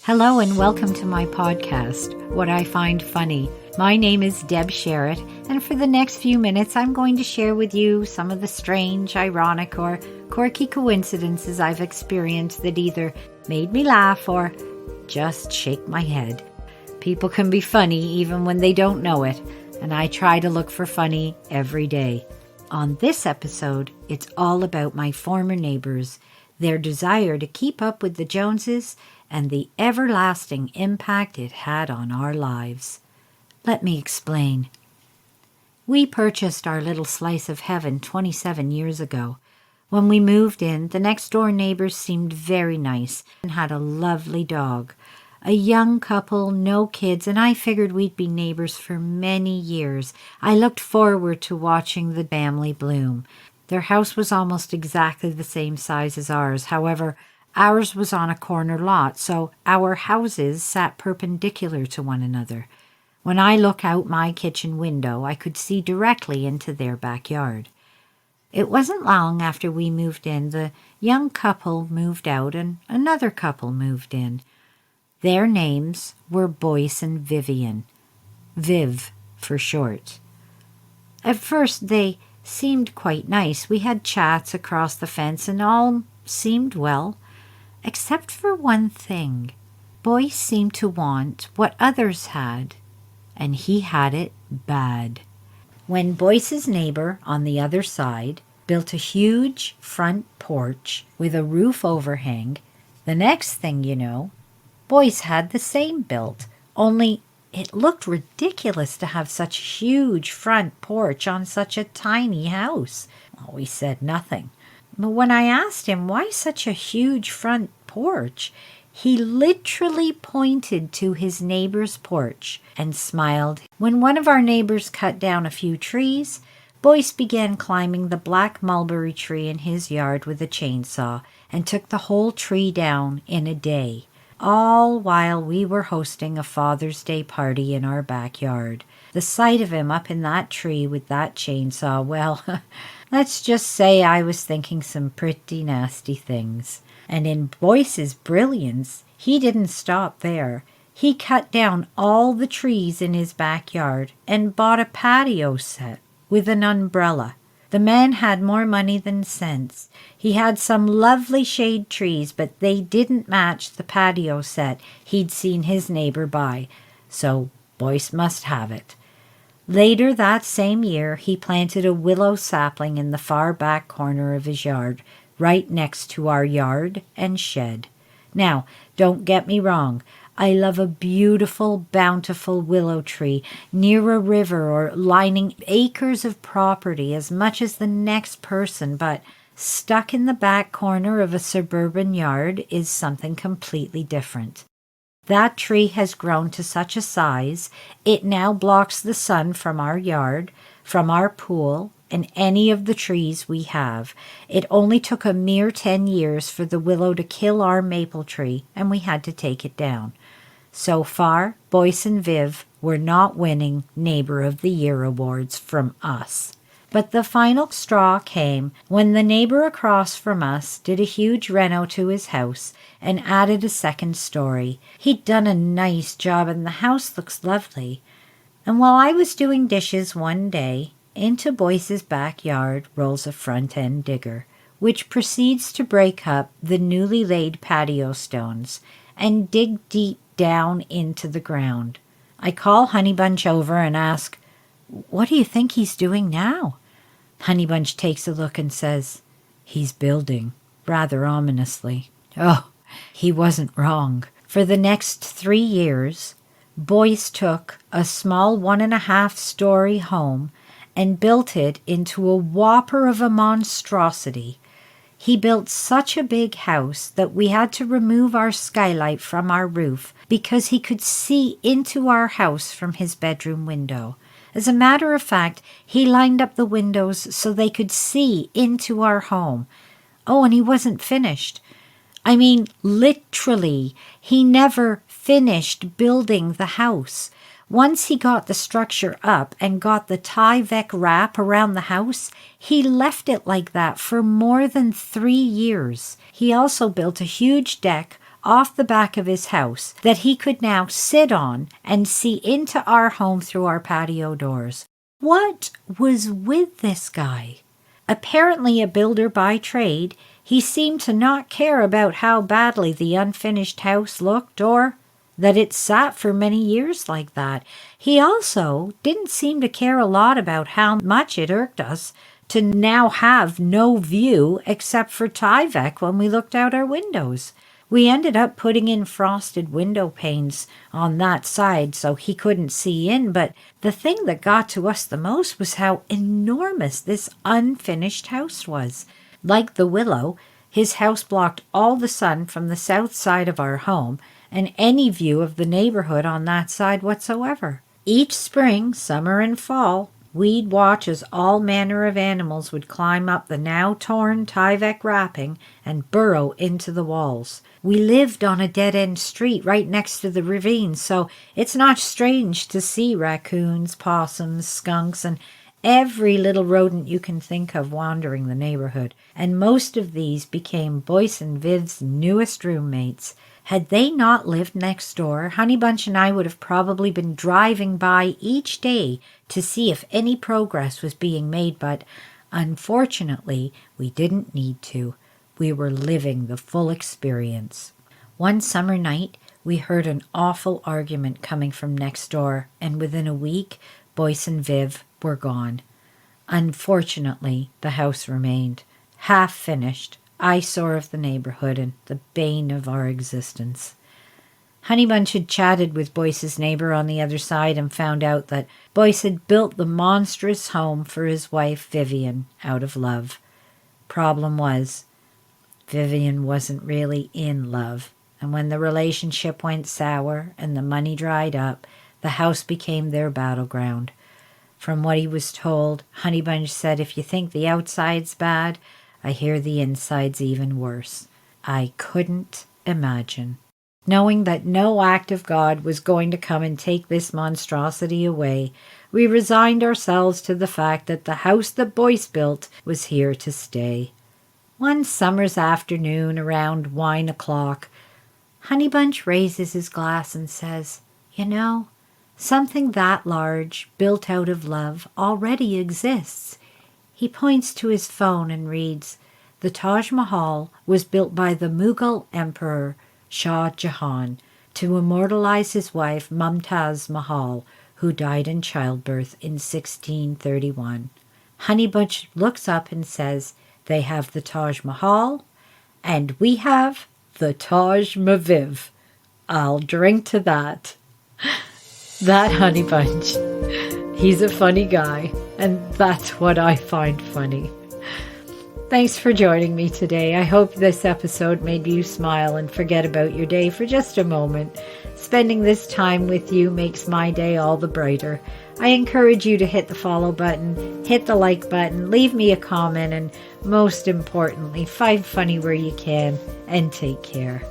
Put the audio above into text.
Hello and welcome to my podcast, What I Find Funny. My name is Deb Sherritt, and for the next few minutes I'm going to share with you some of the strange, ironic, or quirky coincidences I've experienced that either made me laugh or just shake my head. People can be funny even when they don't know it, and I try to look for funny every day. On this episode, it's all about my former neighbours, their desire to keep up with the Joneses, and the everlasting impact it had on our lives. Let me explain. We purchased our little slice of heaven 27 years ago. When we moved in, the next-door neighbors seemed very nice and had a lovely dog. A young couple, no kids, and I figured we'd be neighbors for many years. I looked forward to watching the family bloom. Their house was almost exactly the same size as ours. However, ours was on a corner lot, so our houses sat perpendicular to one another. When I look out my kitchen window, I could see directly into their backyard. It wasn't long after we moved in, the young couple moved out and another couple moved in. Their names were Boyce and Vivian. Viv for short. At first they seemed quite nice. We had chats across the fence and all seemed well, except for one thing. Boyce seemed to want what others had, and he had it bad. When Boyce's neighbor on the other side built a huge front porch with a roof overhang, the next thing you know, Boyce had the same built, only it looked ridiculous to have such a huge front porch on such a tiny house. Well, we said nothing. But when I asked him why such a huge front porch, he literally pointed to his neighbor's porch and smiled. When one of our neighbors cut down a few trees, Boyce began climbing the black mulberry tree in his yard with a chainsaw and took the whole tree down in a day, all while we were hosting a Father's Day party in our backyard. The sight of him up in that tree with that chainsaw, well, let's just say I was thinking some pretty nasty things. And in Boyce's brilliance, he didn't stop there. He cut down all the trees in his backyard and bought a patio set with an umbrella. The man had more money than sense. He had some lovely shade trees, but they didn't match the patio set he'd seen his neighbor buy, so Boyce must have it. Later that same year, he planted a willow sapling in the far back corner of his yard, right next to our yard and shed. Now, don't get me wrong. I love a beautiful, bountiful willow tree near a river or lining acres of property as much as the next person, but stuck in the back corner of a suburban yard is something completely different. That tree has grown to such a size, it now blocks the sun from our yard, from our pool, and any of the trees we have. It only took a mere 10 years for the willow to kill our maple tree, and we had to take it down. So far, Boyce and Viv were not winning Neighbor of the Year awards from us. But the final straw came when the neighbor across from us did a huge reno to his house and added a second story. He'd done a nice job and the house looks lovely. And while I was doing dishes one day, into Boyce's backyard rolls a front-end digger, which proceeds to break up the newly laid patio stones and dig deep down into the ground. I call Honeybunch over and ask, "What do you think he's doing now?" Honeybunch takes a look and says, "He's building," rather ominously. Oh, he wasn't wrong. For the next 3 years, Boyce took a small 1.5-story home and built it into a whopper of a monstrosity. He built such a big house that we had to remove our skylight from our roof because he could see into our house from his bedroom window. As a matter of fact, he lined up the windows so they could see into our home. Oh, and he wasn't finished. I mean, literally, he never finished building the house. Once he got the structure up and got the Tyvek wrap around the house, he left it like that for more than 3 years. He also built a huge deck off the back of his house that he could now sit on and see into our home through our patio doors. What was with this guy? Apparently a builder by trade, he seemed to not care about how badly the unfinished house looked or that it sat for many years like that. He also didn't seem to care a lot about how much it irked us to now have no view except for Tyvek when we looked out our windows. We ended up putting in frosted window panes on that side so he couldn't see in, but the thing that got to us the most was how enormous this unfinished house was. Like the Willow, his house blocked all the sun from the south side of our home and any view of the neighborhood on that side whatsoever. Each spring, summer, and fall, we'd watch as all manner of animals would climb up the now torn Tyvek wrapping and burrow into the walls. We lived on a dead-end street right next to the ravine, so it's not strange to see raccoons, possums, skunks, and every little rodent you can think of wandering the neighborhood. And most of these became Boyce and Viv's newest roommates. Had they not lived next door, Honeybunch and I would have probably been driving by each day to see if any progress was being made, but unfortunately, we didn't need to. We were living the full experience. One summer night, we heard an awful argument coming from next door, and within a week, Boyce and Viv were gone. Unfortunately, the house remained, half finished, eyesore of the neighborhood and the bane of our existence. Honeybunch had chatted with Boyce's neighbor on the other side and found out that Boyce had built the monstrous home for his wife Vivian out of love. Problem was, Vivian wasn't really in love, and when the relationship went sour and the money dried up, the house became their battleground. From what he was told, Honeybunch said, "If you think the outside's bad, I hear the inside's even worse." I couldn't imagine. Knowing that no act of God was going to come and take this monstrosity away, we resigned ourselves to the fact that the house that Boyce built was here to stay. One summer's afternoon around wine o'clock, Honeybunch raises his glass and says, "You know, something that large, built out of love, already exists." He points to his phone and reads, "The Taj Mahal was built by the Mughal Emperor Shah Jahan to immortalize his wife Mumtaz Mahal, who died in childbirth in 1631. Honeybunch looks up and says, "They have the Taj Mahal, and we have the Taj Maviv. I'll drink to that." That Honeybunch. He's a funny guy, and that's what I find funny. Thanks for joining me today. I hope this episode made you smile and forget about your day for just a moment. Spending this time with you makes my day all the brighter. I encourage you to hit the follow button, hit the like button, leave me a comment, and most importantly, find funny where you can, and take care.